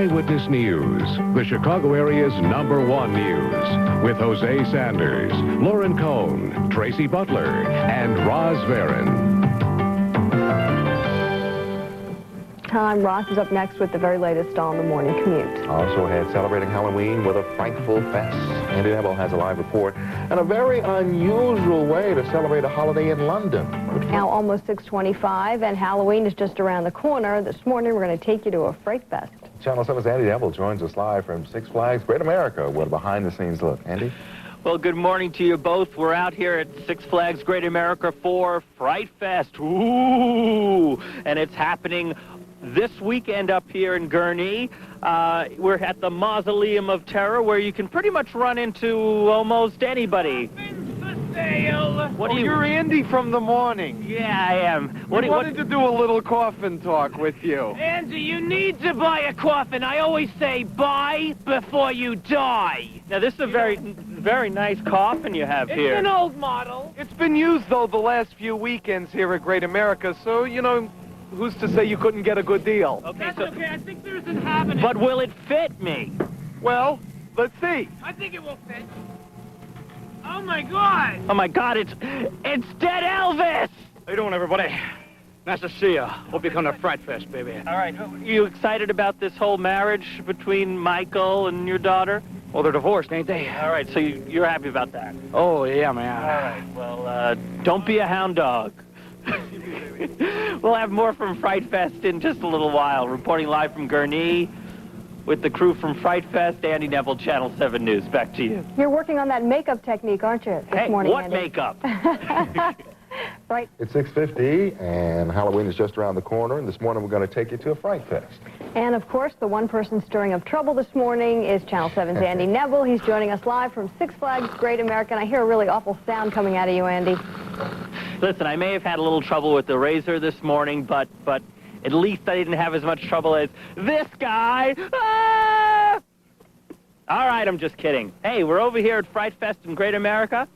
Eyewitness News, the Chicago area's #1 news, with Jose Sanders, Lauren Cohn, Tracy Butler, and Roz Varon. Time. Ross is up next with the very latest on the morning commute. Also ahead, celebrating Halloween with a Frightful Fest. Andy Neville has a live report and a very unusual way to celebrate a holiday in London. Now almost 6:25, and Halloween is just around the corner. This morning we're going to take you to a Fright Fest. Channel 7's Andy Neville joins us live from Six Flags Great America with a behind-the-scenes look. Andy? Well, good morning to you both. We're out here at Six Flags Great America for Fright Fest. Ooh! And it's happening this weekend up here in Gurnee. We're at the Mausoleum of Terror, where you can pretty much run into almost anybody. What you're Andy from the morning. Yeah, I am. I wanted to do a little coffin talk with you. Andy, you need to buy a coffin. I always say buy before you die. Now, this is a very nice coffin you have here. It's an old model. It's been used, though, the last few weekends here at Great America, so, you know, who's to say you couldn't get a good deal? Okay, That's okay. I think there's an inhabitant. But will it fit me? Well, let's see. I think it will fit. Oh, my God. Oh, my God, it's Dead Elvis! How you doing, everybody? Nice to see you. Hope you come to Fright Fest, baby. All right, are you excited about this whole marriage between Michael and your daughter? Well, they're divorced, ain't they? All right, so you're happy about that? Oh, yeah, man. All right, well, don't be a hound dog. We'll have more from Fright Fest in just a little while. Reporting live from Gurnee with the crew from Fright Fest, Andy Neville, Channel 7 News. Back to you. You're working on that makeup technique, aren't you, this Hey, morning, what Andy? makeup? Right. It's 6:50, and Halloween is just around the corner, and this morning we're going to take you to a Fright Fest. And, of course, the one person stirring up trouble this morning is Channel 7's Andy Neville. He's joining us live from Six Flags Great America, and I hear a really awful sound coming out of you, Andy. Listen, I may have had a little trouble with the razor this morning, but at least I didn't have as much trouble as this guy. Ah! All right, I'm just kidding. Hey, we're over here at Fright Fest in Great America.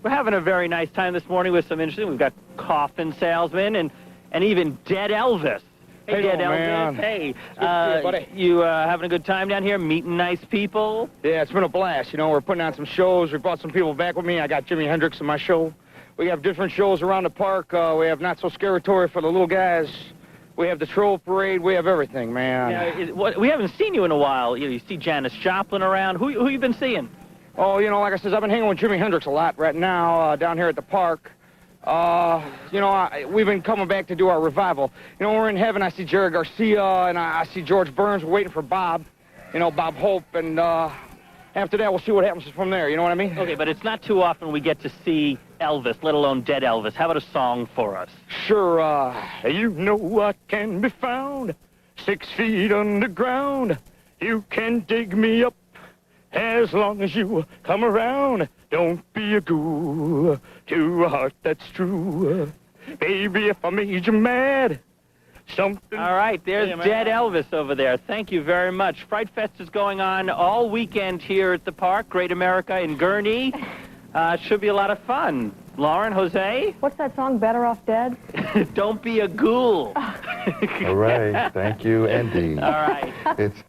We're having a very nice time this morning with some interesting. We've got coffin salesmen and even Dead Elvis. Hey, Dead Elvis. Man. Hey, buddy. you having a good time down here, meeting nice people? Yeah, it's been a blast. You know, we're putting on some shows. We brought some people back with me. I got Jimi Hendrix in my show. We have different shows around the park. We have Not So Scary-tory for the little guys. We have the Troll Parade. We have everything, man. Yeah, we haven't seen you in a while. You see Janis Joplin around. Who you been seeing? Oh, you know, like I said, I've been hanging with Jimi Hendrix a lot right now down here at the park. You know, we've been coming back to do our revival. You know, when we're in heaven, I see Jerry Garcia, and I see George Burns. We're waiting for Bob, you know, Bob Hope, and after that, we'll see what happens from there. You know what I mean? Okay, but it's not too often we get to see Elvis, let alone Dead Elvis. How about a song for us? Sure, you know I can be found 6 feet underground. You can dig me up as long as you come around. Don't be a ghoul to a heart that's true. Baby, if I made you mad, something... All right, there's Dead Elvis over there. Thank you very much. Fright Fest is going on all weekend here at the park, Great America in Gurnee. It should be a lot of fun. Lauren, Jose? What's that song, Better Off Dead? Don't be a ghoul. All right. Thank you, Andy. All right. It's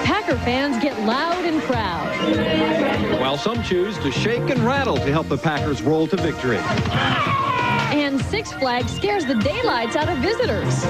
Packer fans get loud and proud. While some choose to shake and rattle to help the Packers roll to victory. And Six Flags scares the daylights out of visitors.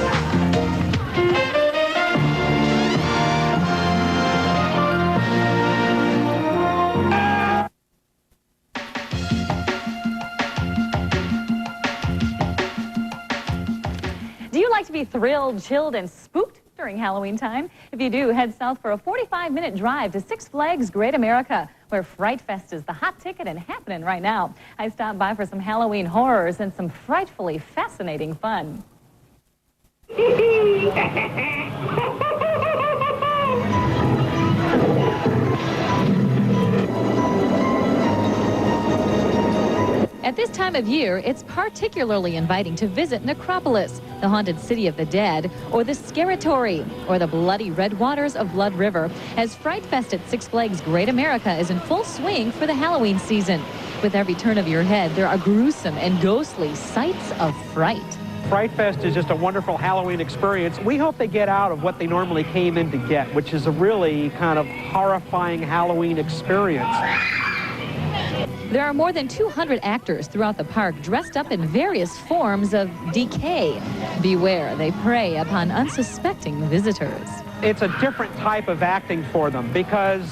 Do you like to be thrilled, chilled, and spooked during Halloween time? If you do, head south for a 45-minute drive to Six Flags Great America, where Fright Fest is the hot ticket and happening right now. I stopped by for some Halloween horrors and some frightfully fascinating fun. At this time of year, it's particularly inviting to visit Necropolis, the haunted city of the dead, or the Scaratory, or the bloody red waters of Blood River, as Fright Fest at Six Flags Great America is in full swing for the Halloween season. With every turn of your head, there are gruesome and ghostly sights of fright. Fright Fest is just a wonderful Halloween experience. We hope they get out of what they normally came in to get, which is a really kind of horrifying Halloween experience. There are more than 200 actors throughout the park dressed up in various forms of decay. Beware, they prey upon unsuspecting visitors. It's a different type of acting for them because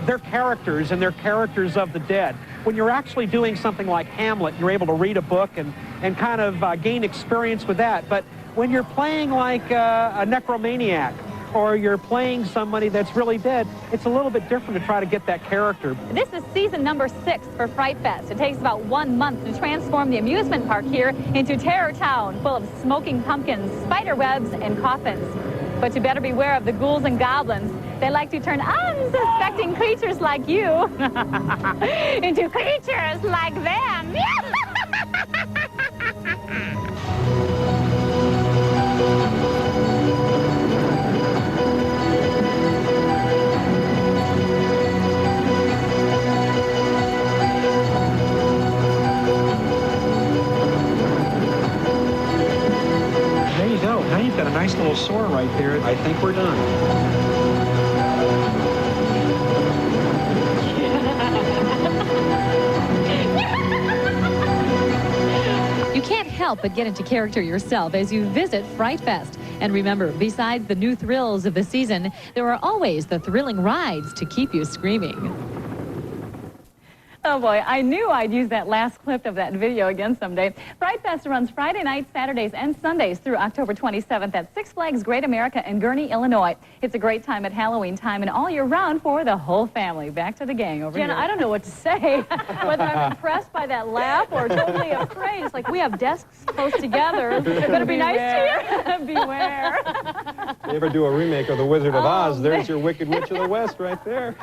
they're characters and they're characters of the dead. When you're actually doing something like Hamlet, you're able to read a book and kind of gain experience with that. But when you're playing like a necromaniac, or you're playing somebody that's really dead, it's a little bit different to try to get that character. This is season number 6 for Fright Fest. It takes about 1 month to transform the amusement park here into Terror Town, full of smoking pumpkins, spider webs, and coffins. But you better beware of the ghouls and goblins. They like to turn unsuspecting creatures like you into creatures like them. There you go. Now you've got a nice little sore right there. I think we're done. You can't help but get into character yourself as you visit Fright Fest. And remember, besides the new thrills of the season, there are always the thrilling rides to keep you screaming. Oh boy, I knew I'd use that last clip of that video again someday. Fright Fest runs Friday nights, Saturdays, and Sundays through October 27th at Six Flags Great America in Gurnee, Illinois. It's a great time at Halloween time and all year round for the whole family. Back to the gang over Jenna, here. I don't know what to say, whether I'm impressed by that laugh or totally afraid. It's like we have desks close together. It better be nice to you. Beware. You ever do a remake of The Wizard of Oz, man. there's your Wicked Witch of the West right there.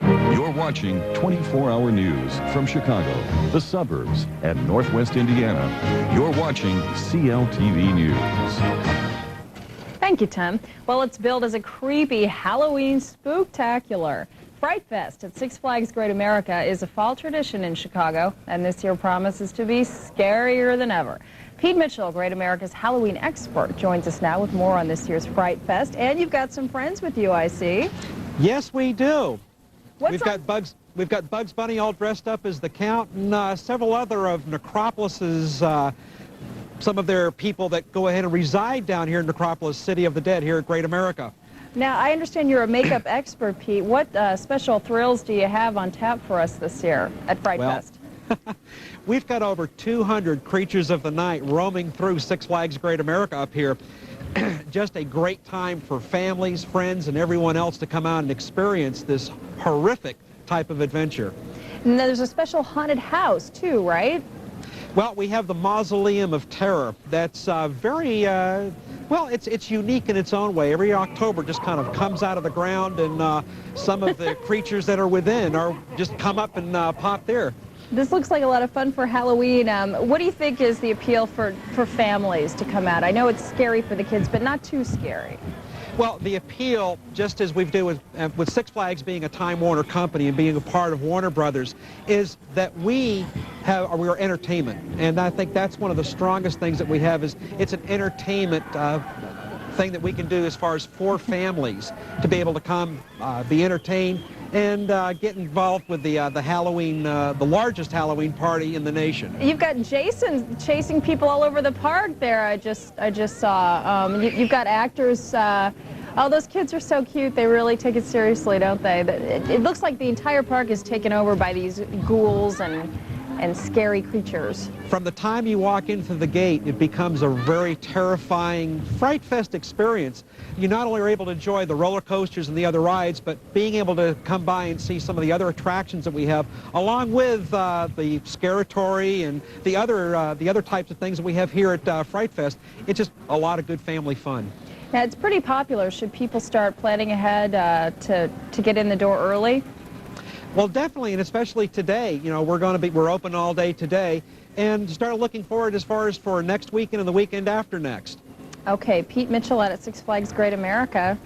You're watching 24-hour news from Chicago, the suburbs, and Northwest Indiana. You're watching CLTV News. Thank you, Tim. Well, it's billed as a creepy Halloween spooktacular. Fright Fest at Six Flags Great America is a fall tradition in Chicago, and this year promises to be scarier than ever. Pete Mitchell, Great America's Halloween expert, joins us now with more on this year's Fright Fest. And you've got some friends with you, I see. Yes, we do. We've got Bugs Bunny all dressed up as the Count, and several other of Necropolis's, some of their people that go ahead and reside down here in Necropolis, City of the Dead, here at Great America. Now, I understand you're a makeup expert, Pete. What special thrills do you have on tap for us this year at Fright Fest? We've got over 200 creatures of the night roaming through Six Flags Great America up here. Just a great time for families, friends, and everyone else to come out and experience this horrific type of adventure. And there's a special haunted house, too, right? Well, we have the Mausoleum of Terror. That's very, well, it's unique in its own way. Every October just kind of comes out of the ground, and some of the creatures that are within are just come up and pop there. This looks like a lot of fun for Halloween. What do you think is the appeal for families to come out? I know it's scary for the kids, but not too scary. Well, the appeal, just as we do with Six Flags being a Time Warner company and being a part of Warner Brothers, is that we're entertainment. And I think that's one of the strongest things that we have is it's an entertainment thing that we can do as far as for families to be able to come, be entertained, and get involved with the Halloween, the largest Halloween party in the nation. You've got Jason chasing people all over the park there. I just saw. You've got actors. Oh, those kids are so cute. They really take it seriously, don't they? It looks like the entire park is taken over by these ghouls and scary creatures. From the time you walk into the gate, it becomes a very terrifying Fright Fest experience. You not only are able to enjoy the roller coasters and the other rides, but being able to come by and see some of the other attractions that we have, along with the Scaratory and the other types of things that we have here at Fright Fest. It's just a lot of good family fun. Now, it's pretty popular. Should people start planning ahead to get in the door early? Well, definitely, and especially today. You know, we're open all day today, and start looking forward as far as for next weekend and the weekend after next. Okay, Pete Mitchell at Six Flags Great America,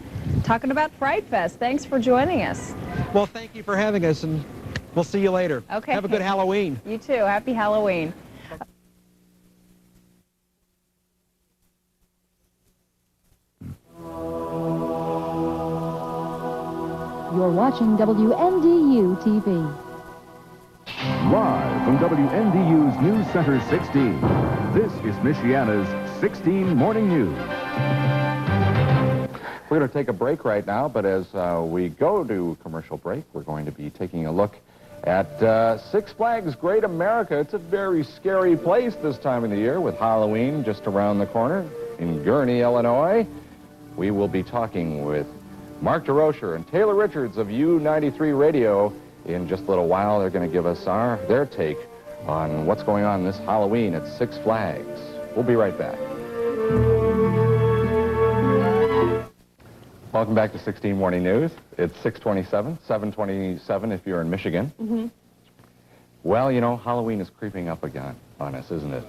talking about Fright Fest. Thanks for joining us. Well, thank you for having us, and we'll see you later. Okay. Have a good Halloween. You too. Happy Halloween. You're watching WNDU TV. Live from WNDU's News Center 16, this is Michiana's 16 Morning News. We're going to take a break right now, but as we go to commercial break, we're going to be taking a look at Six Flags Great America. It's a very scary place this time of the year with Halloween just around the corner in Gurnee, Illinois. We will be talking with Mark DeRocher and Taylor Richards of U93 Radio. In just a little while, they're going to give us their take on what's going on this Halloween at Six Flags. We'll be right back. Welcome back to 16 Morning News. It's 6:27, 7:27 if you're in Michigan. Mm-hmm. Well, you know, Halloween is creeping up again on us, isn't it?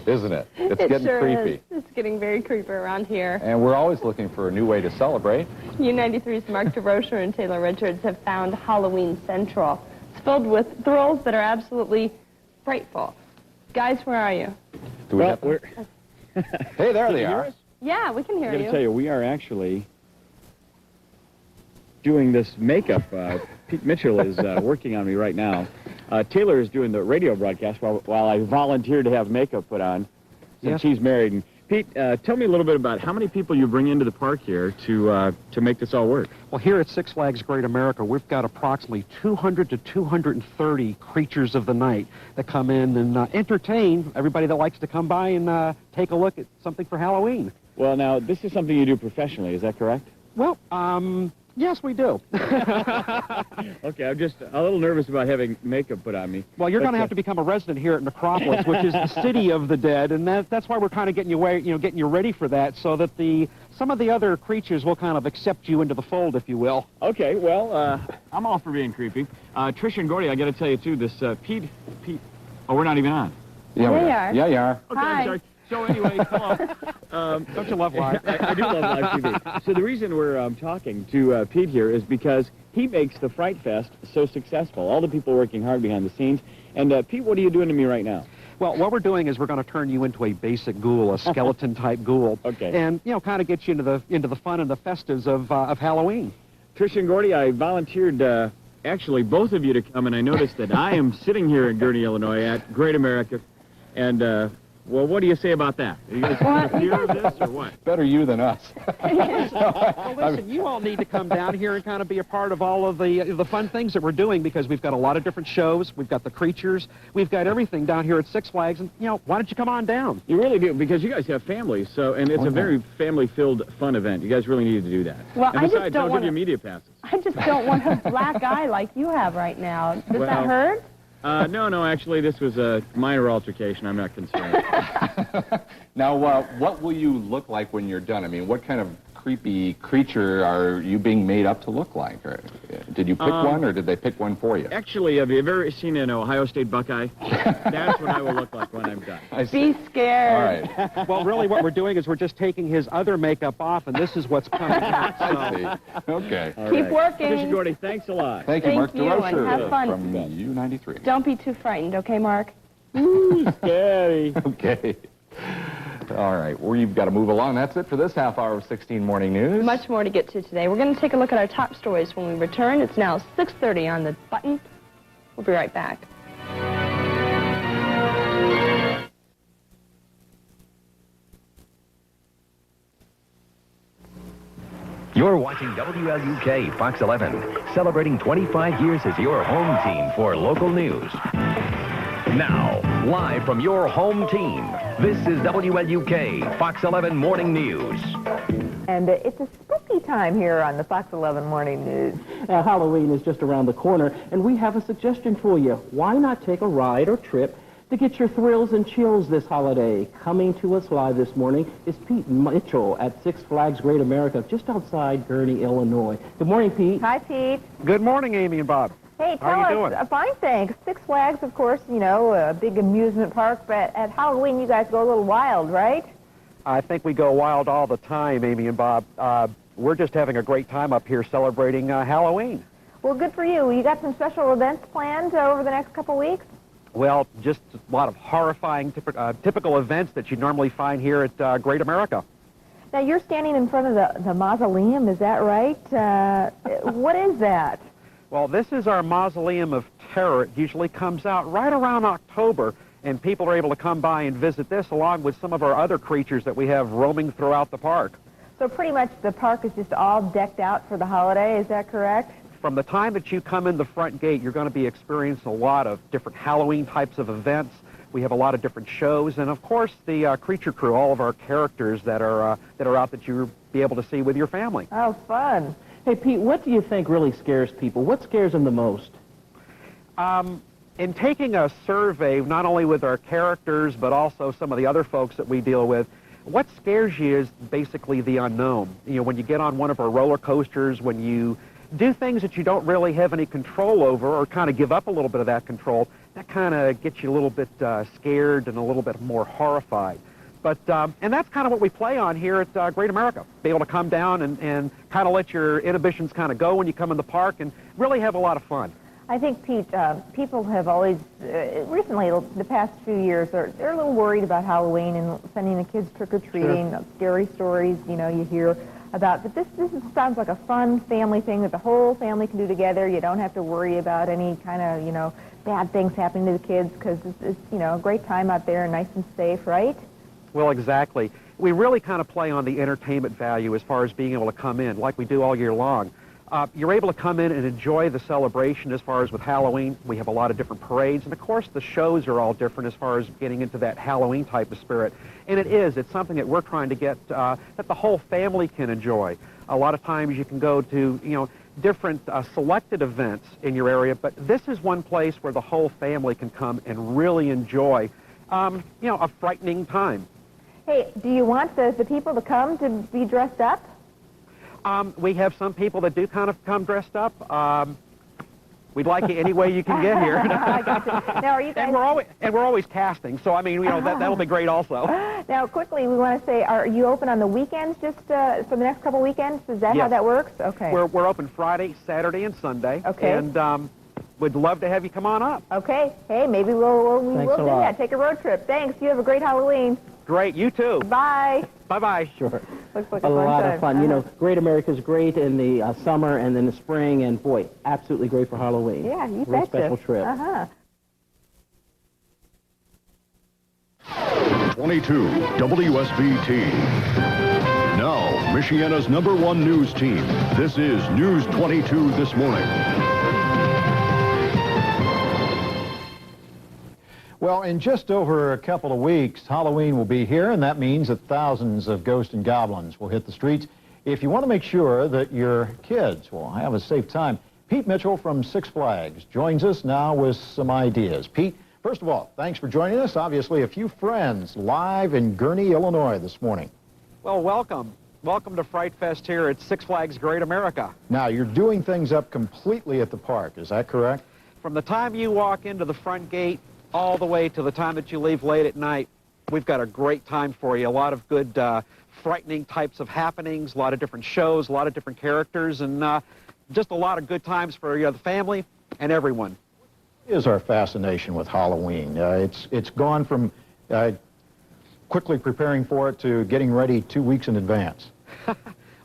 Isn't it? It's getting sure creepy. Is. It's getting very creepy around here. And we're always looking for a new way to celebrate. U93's Mark DeRocher and Taylor Richards have found Halloween Central. It's filled with thrills that are absolutely frightful. Guys, where are you? Do we have Hey, there they are. Yeah, we can hear I gotta you. tell you, we are actually doing this makeup. Pete Mitchell is working on me right now. Taylor is doing the radio broadcast while I volunteered to have makeup put on since she's married. And Pete, tell me a little bit about how many people you bring into the park here to make this all work. Well, here at Six Flags Great America, we've got approximately 200 to 230 creatures of the night that come in and entertain everybody that likes to come by and take a look at something for Halloween. Well, now, this is something you do professionally, is that correct? Well, yes, we do. Okay, I'm just a little nervous about having makeup put on me. Well, you're going to have to become a resident here at Necropolis, which is the city of the dead, and that's why we're kind of getting you ready for that, so that some of the other creatures will kind of accept you into the fold, if you will. Okay, well, I'm all for being creepy. Trish and Gordy, I got to tell you too, this Pete. Oh, we're not even on. Yeah, we are. Yeah, you are. Okay, Hi. I'm sorry. So anyway, hello. Don't you love live? I do love live TV. So the reason we're talking to Pete here is because he makes the Fright Fest so successful. All the people working hard behind the scenes. And Pete, what are you doing to me right now? Well, what we're doing is we're going to turn you into a basic ghoul, a skeleton-type ghoul. Okay. And, kind of get you into the fun and the festives of Halloween. Trish and Gordy, I volunteered, actually, both of you to come, and I noticed that I am sitting here in Gurnee, Illinois at Great America, and, well, what do you say about that? Are you guys in fear of this, or what? Better you than us. Well, listen, you all need to come down here and kind of be a part of all of the fun things that we're doing, because we've got a lot of different shows. We've got the creatures. We've got everything down here at Six Flags. And, why don't you come on down? You really do, because you guys have families, and it's a very family-filled, fun event. You guys really need to do that. Well, and I just besides, don't I'll want give you media passes. I just don't want a black eye like you have right now. Does that hurt? No, actually, this was a minor altercation. I'm not concerned. Now, what will you look like when you're done? I mean, what kind of creepy creature are you being made up to look like? Or, did you pick one, or did they pick one for you? Actually, have you ever seen an Ohio State Buckeye? That's what I will look like when I'm done. Be scared. All right. Well, really, what we're doing is we're just taking his other makeup off, and this is what's coming out. So. I see. Okay. All Keep right. working. Trish and Gordy, thanks a lot. Thank you, Thank Mark you, DeRocher and have fun. from U93. Don't be too frightened, okay, Mark? Ooh, scary. Okay. All right, we've got to move along. That's it for this half hour of 16 Morning News. Much more to get to today. We're going to take a look at our top stories when we return. It's now 6:30 on the button. We'll be right back. You're watching WLUK Fox 11, celebrating 25 years as your home team for local news. Now, live from your home team, this is WLUK Fox 11 Morning News. And it's a spooky time here on the Fox 11 Morning News. Halloween is just around the corner, and we have a suggestion for you. Why not take a ride or trip to get your thrills and chills this holiday? Coming to us live this morning is Pete Mitchell at Six Flags Great America, just outside Gurnee, Illinois. Good morning, Pete. Hi, Pete. Good morning, Amy and Bob. Hey, How are you doing? Fine, thanks. Six Flags, of course, you know, a big amusement park, but at Halloween you guys go a little wild, right? I think we go wild all the time, Amy and Bob. We're just having a great time up here celebrating Halloween. Well, good for you. You got some special events planned over the next couple weeks? Well, just a lot of horrifying typical events that you normally find here at Great America. Now, you're standing in front of the mausoleum, is that right? What is that? Well, this is our Mausoleum of Terror. It usually comes out right around October, and people are able to come by and visit this along with some of our other creatures that we have roaming throughout the park. So pretty much the park is just all decked out for the holiday, is that correct? From the time that you come in the front gate, you're going to be experiencing a lot of different Halloween types of events. We have a lot of different shows, and of course the creature crew, all of our characters that are out that you'll be able to see with your family. Oh, fun. Hey, Pete, what do you think really scares people? What scares them the most? In taking a survey, not only with our characters, but also some of the other folks that we deal with, what scares you is basically the unknown. You know, when you get on one of our roller coasters, when you do things that you don't really have any control over or kind of give up a little bit of that control, that kind of gets you a little bit scared and a little bit more horrified. But, and that's kind of what we play on here at Great America. Be able to come down and kind of let your inhibitions kind of go when you come in the park and really have a lot of fun. I think, Pete, people have always, recently, the past few years, they're a little worried about Halloween and sending the kids trick-or-treating, Sure. Scary stories, you know, you hear about. But this sounds like a fun family thing that the whole family can do together. You don't have to worry about any kind of, you know, bad things happening to the kids because it's, you know, a great time out there and nice and safe, right? Well, exactly. We really kind of play on the entertainment value as far as being able to come in, like we do all year long. You're able to come in and enjoy the celebration as far as with Halloween. We have a lot of different parades, and of course the shows are all different as far as getting into that Halloween type of spirit. And it's something that we're trying to get that the whole family can enjoy. A lot of times you can go to, you know, different selected events in your area, but this is one place where the whole family can come and really enjoy, you know, a frightening time. Hey, do you want the people to come to be dressed up? We have some people that do kind of come dressed up. We'd like you any way you can get here. I got you. Now, are you guys... and we're always casting, so I mean, you know, that'll be great also. Now, quickly, we want to say, are you open on the weekends just for the next couple weekends? Is that how that works? Okay. We're open Friday, Saturday, and Sunday. Okay. And we'd love to have you come on up. Okay. Hey, maybe we'll Thanks do a lot. that. Take a road trip. Thanks. You have a great Halloween. Great. You too. Bye. Bye-bye. Sure. Looks like A fun lot time. of fun. You know, Great America's great in the summer and then the spring, and boy, absolutely great for Halloween. Yeah, you Real betcha. special trip. Uh-huh. 22 WSBT. Now, Michiana's #1 news team. This is News 22 This Morning. Well, in just over a couple of weeks, Halloween will be here, and that means that thousands of ghosts and goblins will hit the streets. If you want to make sure that your kids will have a safe time, Pete Mitchell from Six Flags joins us now with some ideas. Pete, first of all, thanks for joining us. Obviously, a few friends live in Gurnee, Illinois this morning. Well, welcome. Welcome to Fright Fest here at Six Flags Great America. Now, you're doing things up completely at the park, is that correct? From the time you walk into the front gate all the way to the time that you leave late at night, we've got a great time for you. A lot of good, frightening types of happenings, a lot of different shows, a lot of different characters, and just a lot of good times for the family and everyone. Is our fascination with Halloween. It's gone from quickly preparing for it to getting ready 2 weeks in advance.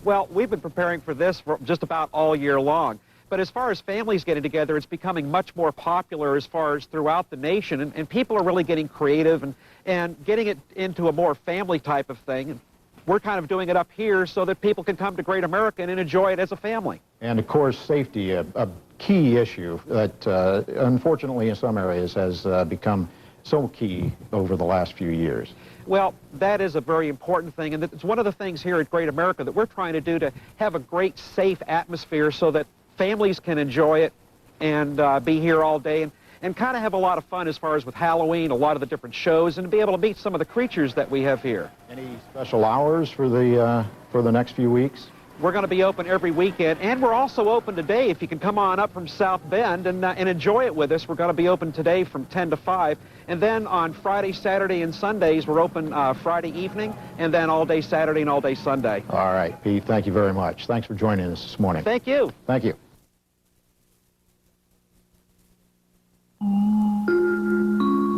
Well, we've been preparing for this for just about all year long. But as far as families getting together, it's becoming much more popular as far as throughout the nation, and people are really getting creative and getting it into a more family type of thing. And we're kind of doing it up here so that people can come to Great America and enjoy it as a family. And of course, safety, a key issue that unfortunately in some areas has become so key over the last few years. Well, that is a very important thing, and it's one of the things here at Great America that we're trying to do to have a great, safe atmosphere so that families can enjoy it and be here all day and kind of have a lot of fun as far as with Halloween, a lot of the different shows, and to be able to meet some of the creatures that we have here. Any special hours for the next few weeks? We're going to be open every weekend, and we're also open today. If you can come on up from South Bend and enjoy it with us, we're going to be open today from 10 to 5. And then on Friday, Saturday, and Sundays, we're open Friday evening, and then all day Saturday and all day Sunday. All right, Pete, thank you very much. Thanks for joining us this morning. Thank you. Thank you.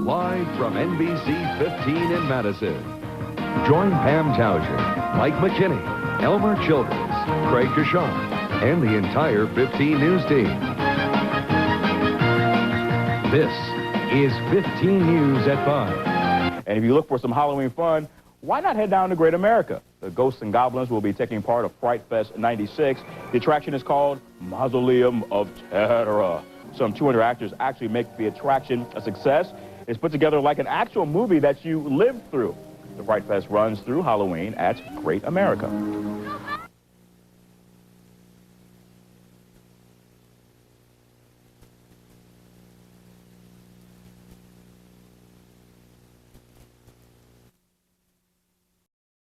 Live from NBC 15 in Madison. Join Pam Towser, Mike McKinney, Elmer Childress, Craig Deshawn, and the entire 15 News team. This is 15 News at 5. And if you look for some Halloween fun, why not head down to Great America? The Ghosts and Goblins will be taking part of Fright Fest 96. The attraction is called Mausoleum of Terror. Some 200 actors actually make the attraction a success. It's put together like an actual movie that you lived through. The Fright Fest runs through Halloween at Great America.